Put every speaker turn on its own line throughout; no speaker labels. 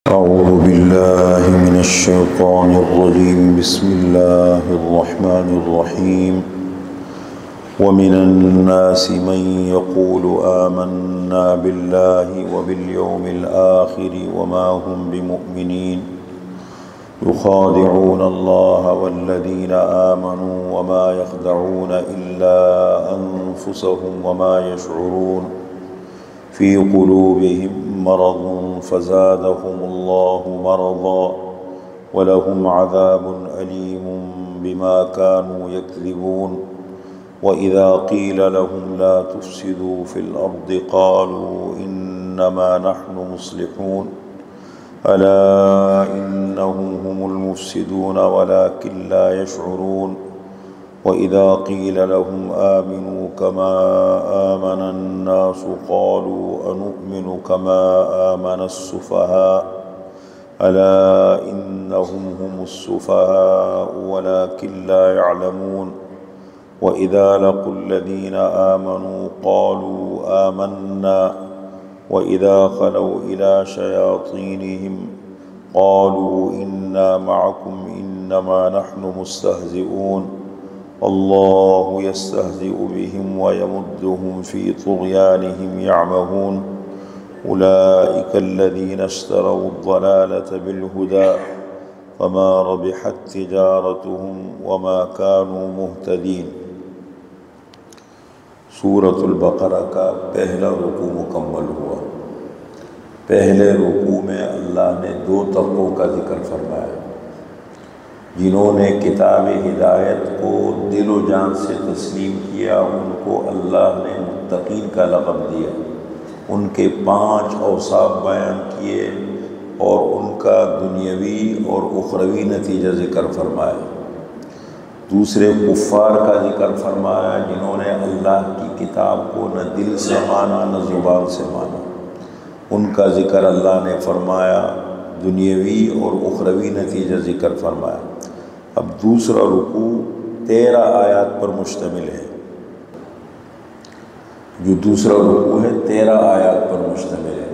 أعوذ بالله من الشيطان الرجيم. بسم الله الرحمن الرحيم. ومن الناس من يقول آمنا بالله وباليوم الآخر وما هم بمؤمنين يخادعون الله والذين آمنوا وما يخدعون إلا أنفسهم وما يشعرون في قلوبهم مرض فزادهم الله مرضا ولهم عذاب أليم بما كانوا يكذبون. وإذا قيل لهم لا تفسدوا في الأرض قالوا إنما نحن مصلحون ألا إنهم هم المفسدون ولكن لا يشعرون. وإذا قيل لهم آمنوا كما آمن الناس قالوا أنؤمن كما آمن السفهاء ألا إنهم هم السفهاء ولكن لا يعلمون. وإذا لقوا الذين آمنوا قالوا آمنا وإذا خلوا إلى شياطينهم قالوا إنا معكم إنما نحن مستهزئون الله يستهزئ بهم ويمدهم في طغيانهم يعمهون. أولئك الذين اشتروا الضلالة بالهدى فما ربحت تجارتهم وما كانوا مهتدين۔ سورۃ البقرہ کا پہلا رکوع مکمل ہوا۔ پہلے رکوع میں اللہ نے دو طبقوں کا ذکر فرمایا، جنہوں نے کتاب ہدایت کو دل و جان سے تسلیم کیا، ان کو اللہ نے متقین کا لقب دیا، ان کے 5 اوصاف بیان کیے اور ان کا دنیاوی اور اخروی نتیجہ ذکر فرمایا۔ دوسرے کفار کا ذکر فرمایا، جنہوں نے اللہ کی کتاب کو نہ دل سے مانا نہ زبان سے مانا، ان کا ذکر اللہ نے فرمایا، دنیاوی اور اخروی نتیجہ ذکر فرمایا۔ اب دوسرا رکوع 13 آیات پر مشتمل ہے۔ جو دوسرا رکوع ہے 13 آیات پر مشتمل ہے۔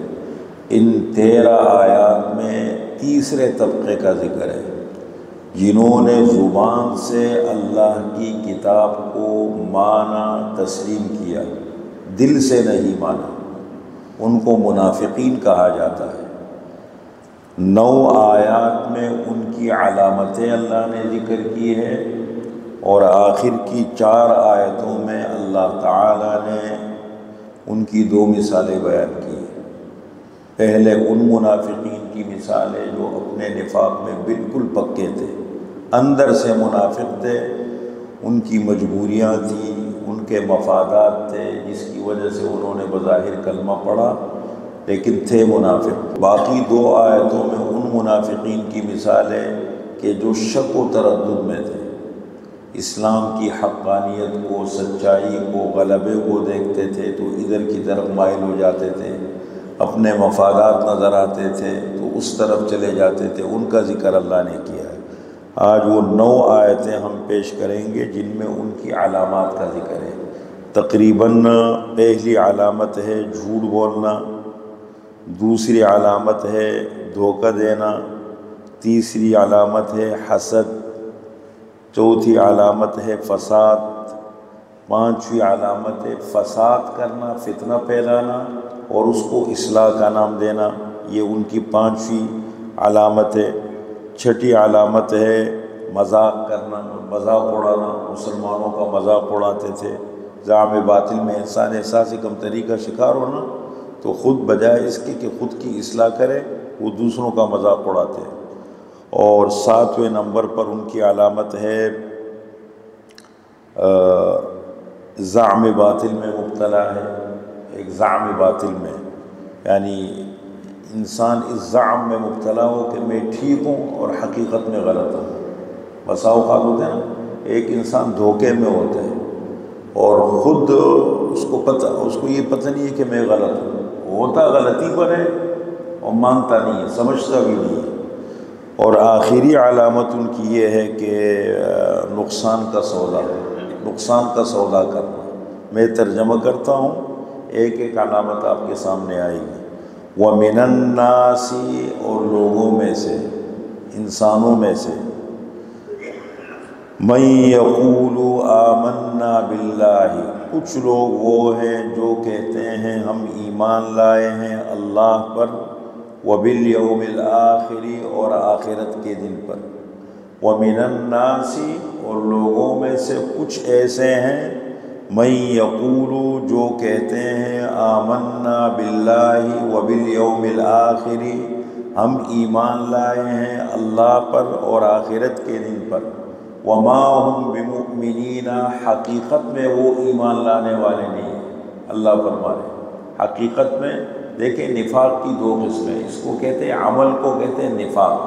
ان 13 آیات میں تیسرے طبقے کا ذکر ہے، جنہوں نے زبان سے اللہ کی کتاب کو مانا، تسلیم کیا، دل سے نہیں مانا، ان کو منافقین کہا جاتا ہے۔ 9 آیات میں ان کی علامتیں اللہ نے ذکر کی ہے، اور آخر کی 4 آیتوں میں اللہ تعالیٰ نے ان کی 2 مثالیں بیان کی ہیں۔ پہلے ان منافقین کی مثالیں جو اپنے نفاق میں بالکل پکے تھے، اندر سے منافق تھے، ان کی مجبوریاں تھیں، ان کے مفادات تھے، جس کی وجہ سے انہوں نے بظاہر کلمہ پڑھا لیکن تھے منافق۔ باقی 2 آیتوں میں ان منافقین کی مثالیں کہ جو شک و تردد میں تھے، اسلام کی حقانیت کو، سچائی کو، غلبے کو دیکھتے تھے تو ادھر کی طرف مائل ہو جاتے تھے، اپنے مفادات نظر آتے تھے تو اس طرف چلے جاتے تھے، ان کا ذکر اللہ نے کیا ہے۔ آج وہ 9 آیتیں ہم پیش کریں گے جن میں ان کی علامات کا ذکر ہے۔ تقریباً پہلی علامت ہے جھوٹ بولنا، دوسری علامت ہے دھوکہ دینا، تیسری علامت ہے حسد، چوتھی علامت ہے فساد، 5ویں علامت ہے فساد کرنا، فتنہ پھیلانا اور اس کو اصلاح کا نام دینا، یہ ان کی 5ویں علامت ہے۔ 6ٹھی علامت ہے مذاق کرنا، مذاق اڑانا، مسلمانوں کا مذاق اڑاتے تھے۔ زعم باطل میں انسان احساس کمتری کا شکار ہونا تو خود بجائے اس کے کہ خود کی اصلاح کرے، وہ دوسروں کا مذاق اڑاتے ہیں۔ اور 7ویں نمبر پر ان کی علامت ہے زعم باطل میں مبتلا ہے۔ ایک زعم باطل میں، یعنی انسان اس زعم میں مبتلا ہو کہ میں ٹھیک ہوں اور حقیقت میں غلط ہوں۔ بسا اوقات ہوتے ہیں نا، ایک انسان دھوکے میں ہوتا ہے اور خود اس کو یہ پتہ نہیں ہے کہ میں غلط ہوں، ہوتا غلطی پر ہے اور مانتا نہیں ہے، سمجھتا بھی نہیں ہے۔ اور آخری علامت ان کی یہ ہے کہ نقصان کا سودا کرنا۔ میں ترجمہ کرتا ہوں، ایک ایک علامت آپ کے سامنے آئے گی۔ وَمِنَ النَّاسِ اور لوگوں میں سے، انسانوں میں سے، مَن يَقُولُ آمَنَّا بِاللَّهِ کچھ لوگ وہ ہیں جو کہتے ہیں ہم ایمان لائے ہیں اللہ پر، وَبِالْيَوْمِ الْآخِرِ اور آخرت کے دن پر، وَمِنَ النَّاسِ اور لوگوں میں سے کچھ ایسے ہیں مَن یقول جو کہتے ہیں آمنا باللہ وبالیوم الآخر ہم ایمان لائے ہیں اللہ پر اور آخرت کے دن پر، وما ہم بمؤمنین حقیقت میں وہ ایمان لانے والے نہیں ہیں۔ اللہ فرما رہے حقیقت میں دیکھیں نفاق کی دو قسمیں، اس کو کہتے ہیں عمل کو کہتے ہیں نفاق،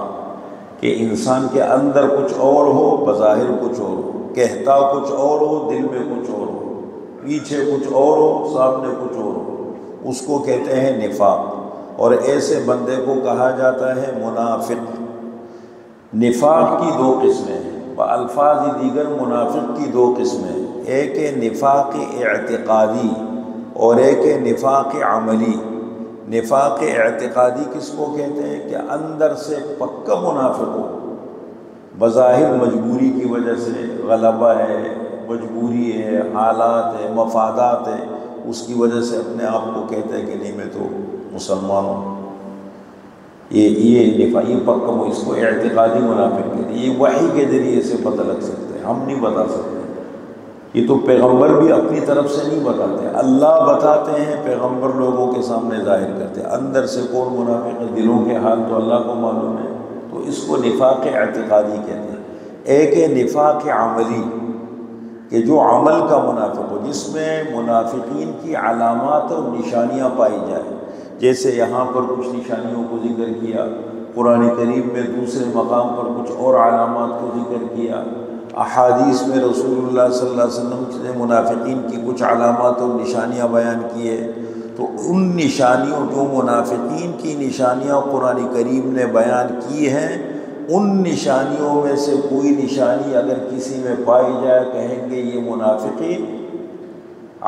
کہ انسان کے اندر کچھ اور ہو بظاہر کچھ اور ہو، کہتا کچھ اور ہو دل میں کچھ اور ہو، پیچھے کچھ اور ہو سامنے کچھ اور ہو، اس کو کہتے ہیں نفاق، اور ایسے بندے کو کہا جاتا ہے منافق۔ نفاق کی دو قسمیں ہیں، الفاظ دیگر منافق کی دو قسمیں، ایک ہے نفاق اعتقادی اور ایک ہے نفاق عملی۔ نفاق اعتقادی کس کو کہتے ہیں کہ اندر سے پکا منافق ہو، بظاہر مجبوری کی وجہ سے، غلبہ ہے، مجبوری ہے، حالات ہے، مفادات ہے، اس کی وجہ سے اپنے آپ کو کہتے ہیں کہ نہیں میں تو مسلمان ہوں، یہ نفاق، یہ پکا ہو، اس کو اعتقادی منافق کہتے ہیں۔ یہ وحی کے ذریعے سے پتہ لگ سکتے ہیں، ہم نہیں بتا سکتے، یہ تو پیغمبر بھی اپنی طرف سے نہیں بتاتے، اللہ بتاتے ہیں، پیغمبر لوگوں کے سامنے ظاہر کرتے ہیں۔ اندر سے کون منافق ہے، دلوں کے حال تو اللہ کو معلوم ہے، تو اس کو نفاق اعتقادی کہتے ہیں۔ ایک ہے نفاق عملی کہ جو عمل کا منافق ہو، جس میں منافقین کی علامات اور نشانیاں پائی جائیں، جیسے یہاں پر کچھ نشانیوں کو ذکر کیا، قرآن کریم میں دوسرے مقام پر کچھ اور علامات کو ذکر کیا، احادیث میں رسول اللہ صلی اللہ علیہ وسلم نے منافقین کی کچھ علامات اور نشانیاں بیان کی ہے، تو ان نشانیوں، جو منافقین کی نشانیاں قرآن کریم نے بیان کی ہیں، ان نشانیوں میں سے کوئی نشانی اگر کسی میں پائی جائے کہیں گے یہ منافقی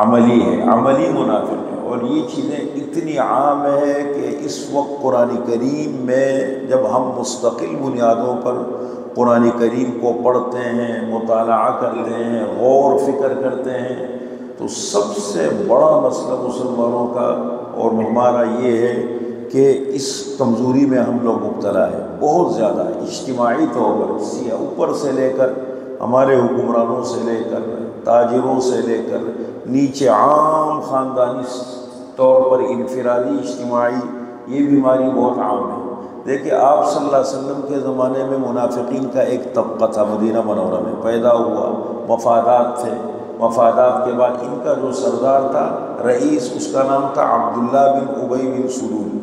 عملی ہے، عملی منافق ہے۔ اور یہ چیزیں اتنی عام ہے کہ اس وقت قرآن کریم میں جب ہم مستقل بنیادوں پر قرآن کریم کو پڑھتے ہیں، مطالعہ کرتے ہیں، غور فکر کرتے ہیں، تو سب سے بڑا مسئلہ مسلمانوں کا اور ہمارا یہ ہے کہ اس کمزوری میں ہم لوگ مبتلا ہیں بہت زیادہ، اجتماعی طور پر، اوپر سے لے کر ہمارے حکمرانوں سے لے کر تاجروں سے لے کر نیچے عام خاندانی طور پر انفرادی اجتماعی، یہ بیماری بہت عام ہے۔ دیکھیں آپ صلی اللہ علیہ وسلم کے زمانے میں منافقین کا ایک طبقہ تھا، مدینہ منورہ میں پیدا ہوا، مفادات تھے، مفادات کے بعد ان کا جو سردار تھا، رئیس، اس کا نام تھا عبداللہ بن ابی بن سلول۔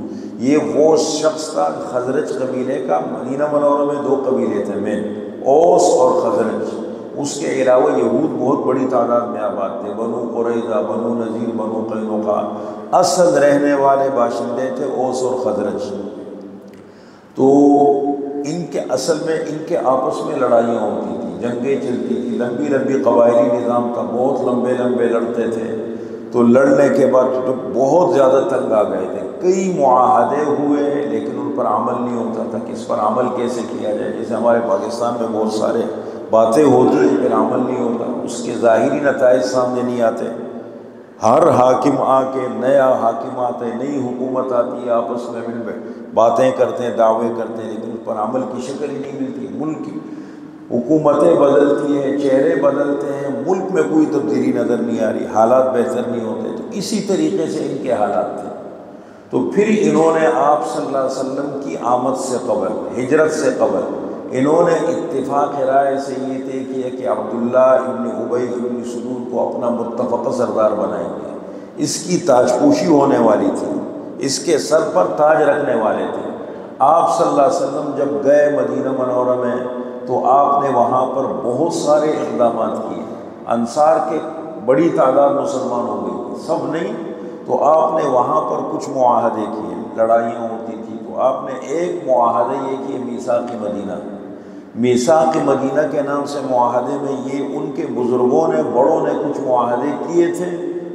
یہ وہ شخص تھا خزرج قبیلے کا، مدینہ منورہ میں دو قبیلے تھے مین، اوس اور خزرج، اس کے علاوہ یہود بہت بڑی تعداد میں آباد تھے، بنو قریظہ، بنو نذیر، بنو قینقاع، اصل رہنے والے باشندے تھے اوس اور خزرج۔ تو ان کے اصل میں ان کے آپس میں لڑائیاں ہوتی تھیں، جنگیں چلتی تھیں، لمبی لمبی قبائلی نظام تھا، بہت لمبے لمبے لڑتے تھے۔ تو لڑنے کے بعد جو بہت زیادہ تنگ آ گئے تھے، کئی معاہدے ہوئے لیکن ان پر عمل نہیں ہوتا تھا کہ اس پر عمل کیسے کیا جائے۔ جیسے ہمارے پاکستان میں بہت سارے باتیں ہوتی ہیں پھر عمل نہیں ہوتا، اس کے ظاہری نتائج سامنے نہیں آتے۔ ہر حاکم آ کے، نیا حاکم آتا ہے، نئی حکومت آتی ہے، آپس میں مل باتیں کرتے ہیں، دعوے کرتے ہیں، لیکن اس پر عمل کی شکل ہی نہیں ملتی۔ ملک کی حکومتیں بدلتی ہیں، چہرے بدلتے ہیں، ملک میں کوئی تبدیلی نظر نہیں آ رہی، حالات بہتر نہیں ہوتے۔ تو اسی طریقے سے ان کے حالات تھے۔ تو پھر انہوں نے آپ صلی اللہ علیہ وسلم کی آمد سے قبل، ہجرت سے قبل، انہوں نے اتفاق رائے سے یہ طے کیا کہ عبداللہ ابن ابی ابن سلول کو اپنا متفق سردار بنائیں گے۔ اس کی تاج پوشی ہونے والی تھی، اس کے سر پر تاج رکھنے والے تھے۔ آپ صلی اللہ علیہ وسلم جب گئے مدینہ منورہ میں تو آپ نے وہاں پر بہت سارے اقدامات کیے، انصار کے بڑی تعداد مسلمان ہو گئی تھی، سب نہیں تو آپ نے وہاں پر کچھ معاہدے کیے، لڑائیاں ہوتی تھیں تو آپ نے ایک معاہدہ یہ کیے میثاق مدینہ۔ میثاق مدینہ کے نام سے معاہدے میں یہ ان کے بزرگوں نے، بڑوں نے کچھ معاہدے کیے تھے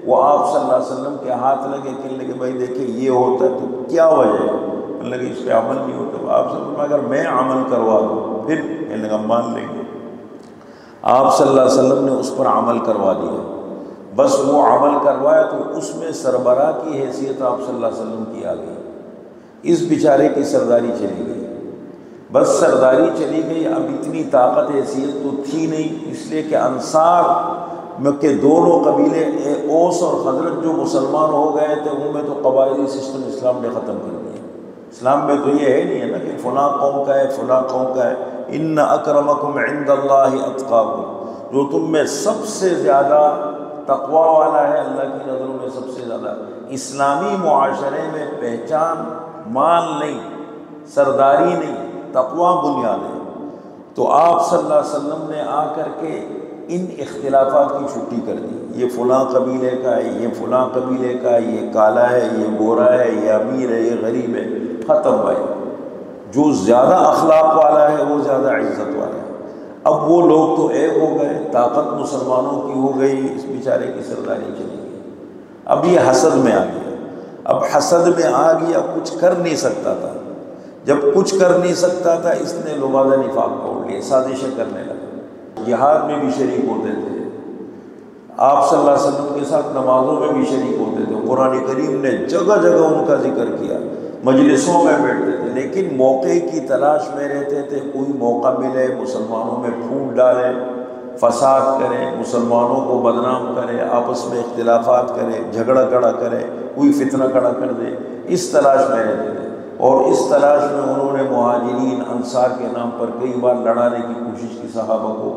وہ آپ صلی اللہ علیہ وسلم کے ہاتھ لگے، کہنے لگے بھائی دیکھیں یہ ہوتا ہے تو کیا وجہ ہے؟ کہنے لگے اس پہ عمل نہیں ہوتا۔ آپ صلی اللہ علیہ وسلم اگر میں عمل کروا دوں پھر؟ کہنے لگا مان لیں گے۔ آپ صلی اللہ علیہ وسلم نے اس پر عمل کروا دیا، بس وہ عمل کروایا تو اس میں سربراہ کی حیثیت آپ صلی اللہ علیہ وسلم کی آ گئی۔ اس بیچارے کی سرداری چلی گئی، بس سرداری چلی گئی، اب اتنی طاقت حیثیت تو تھی نہیں، اس لیے کہ انصار میں کے دونوں قبیلے اوس اور خزرج جو مسلمان ہو گئے تھے ان میں تو قبائلی سسٹم اسلام نے ختم کر دیا۔ اسلام میں تو یہ ہے نہیں ہے نا کہ فلاں قوم کا ہے فلاں قوم کا ہے۔ ان اکرمکم عند اللہ اتقاکم، جو تم میں سب سے زیادہ تقوی والا ہے اللہ کی نظروں میں سب سے زیادہ۔ اسلامی معاشرے میں پہچان مال نہیں، سرداری نہیں، تقوی بنیاد ہے۔ تو آپ صلی اللہ علیہ وسلم نے آ کر کے ان اختلافات کی چھٹی کر دی، یہ فلاں قبیلے کا ہے، یہ فلاں قبیلے کا ہے، یہ کالا ہے، یہ گورا ہے، یہ امیر ہے، یہ غریب ہے، ختم بھائی۔ جو زیادہ اخلاق والا ہے وہ زیادہ عزت والا ہے۔ اب وہ لوگ تو ایک ہو گئے، طاقت مسلمانوں کی ہو گئی، اس بیچارے کی سرداری چلی گئی۔ اب یہ حسد میں آ گیا، اب حسد میں آ گیا، کچھ کر نہیں سکتا تھا۔ جب کچھ کر نہیں سکتا تھا اس نے لبادہ نفاق توڑ لیے، سازشیں کرنے لگا۔ جہاد میں بھی شریک ہوتے تھے، آپ صلی اللہ علیہ وسلم کے ساتھ نمازوں میں بھی شریک ہوتے تھے، قرآن کریم نے جگہ جگہ ان کا ذکر کیا، مجلسوں میں بیٹھتے تھے، لیکن موقع کی تلاش میں رہتے تھے، کوئی موقع ملے مسلمانوں میں پھوٹ ڈالے، فساد کرے، مسلمانوں کو بدنام کرے، آپس میں اختلافات کرے، جھگڑا کھڑا کرے، کوئی فتنہ کھڑا کر دے، اس تلاش میں رہتے تھے۔ اور اس تلاش میں انہوں نے مہاجرین انصار کے نام پر کئی بار لڑانے کی کوشش کی صحابہ کو۔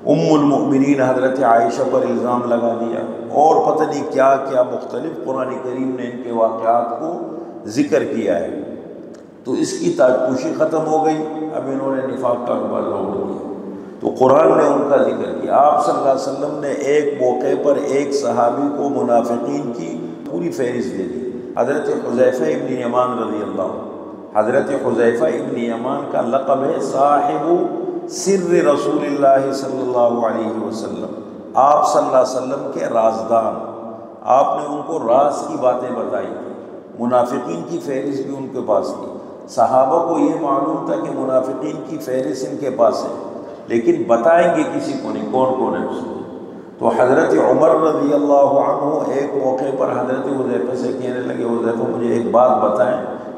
ام المؤمنین حضرت عائشہ پر الزام لگا دیا، اور پتہ نہیں کیا کیا مختلف قرآن کریم نے ان کے واقعات کو ذکر کیا ہے۔ تو اس کی تاجپوشی ختم ہو گئی، اب انہوں نے نفاق کا کاروبار روک دیا، تو قرآن نے ان کا ذکر کیا۔ آپ صلی اللہ علیہ وسلم نے ایک موقع پر ایک صحابی کو منافقین کی پوری فہرست دے دی، حضرت حذیفہ ابن یمان رضی اللہ عنہ۔ حضرت حذیفہ ابن یمان کا لقب ہے صاحب سر رسول اللہ صلی اللہ علیہ وسلم، آپ صلی اللہ علیہ وسلم کے رازدان۔ آپ نے ان کو راز کی باتیں بتائی تھی، منافقین کی فہرست بھی ان کے پاس تھی۔ صحابہ کو یہ معلوم تھا کہ منافقین کی فہرست ان کے پاس ہے، لیکن بتائیں گے کسی کو نہیں کون کون ہے اس میں۔ تو حضرت عمر رضی اللہ عنہ ایک موقع پر حضرت حذیفہ سے کہنے لگے، حذیفہ مجھے ایک بات بتائیں،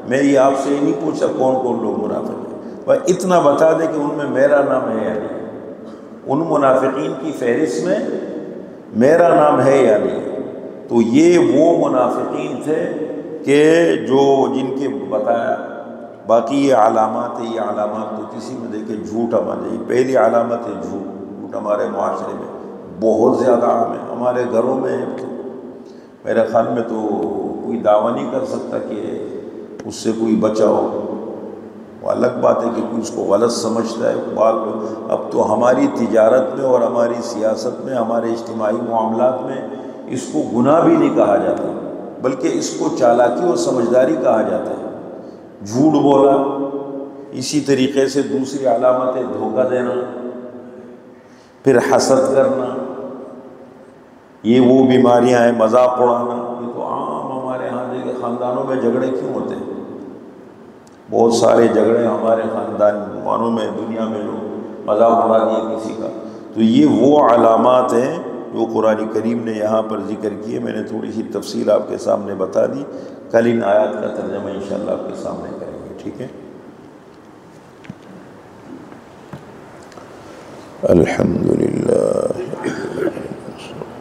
میں یہ آپ سے ہی نہیں پوچھا کون کون لوگ منافق ہیں، بس اتنا بتا دیں کہ ان میں میرا نام ہے یا نہیں، ان منافقین کی فہرست میں میرا نام ہے یا نہیں۔ تو یہ وہ منافقین تھے کہ جو جن کے بتایا۔ باقی یہ علامات ہے، یہ علامات تو کسی میں دیکھے جھوٹ ہمارے، پہلی علامت ہے جھوٹ ہمارے معاشرے میں بہت زیادہ عام ہے، ہمارے گھروں میں ہے۔ میرے خیال میں تو کوئی دعویٰ نہیں کر سکتا کہ اس سے کوئی بچا ہو، وہ الگ بات ہے کہ کوئی اس کو غلط سمجھتا ہے۔ اب تو ہماری تجارت میں اور ہماری سیاست میں، ہمارے اجتماعی معاملات میں اس کو گناہ بھی نہیں کہا جاتا، بلکہ اس کو چالاکی اور سمجھداری کہا جاتا ہے۔ جھوٹ بولا، اسی طریقے سے دوسری علامت ہے دھوکہ دینا، پھر حسد کرنا، یہ وہ بیماریاں ہیں، مذاق اڑانا، یہ تو عام ہمارے ہاں دیکھے خاندانوں میں جھگڑے کیوں ہوتے ہیں، بہت سارے جھگڑے ہمارے خاندانوں میں، دنیا میں لوگ مذاق اڑا دیے کسی کا۔ تو یہ وہ علامات ہیں جو قرآن کریم نے یہاں پر ذکر کیے۔ میں نے تھوڑی سی تفصیل آپ کے سامنے بتا دی، کل ان آیات کا ترجمہ انشاءاللہ آپ کے سامنے کریں گے، ٹھیک ہے۔ الحمدللہ۔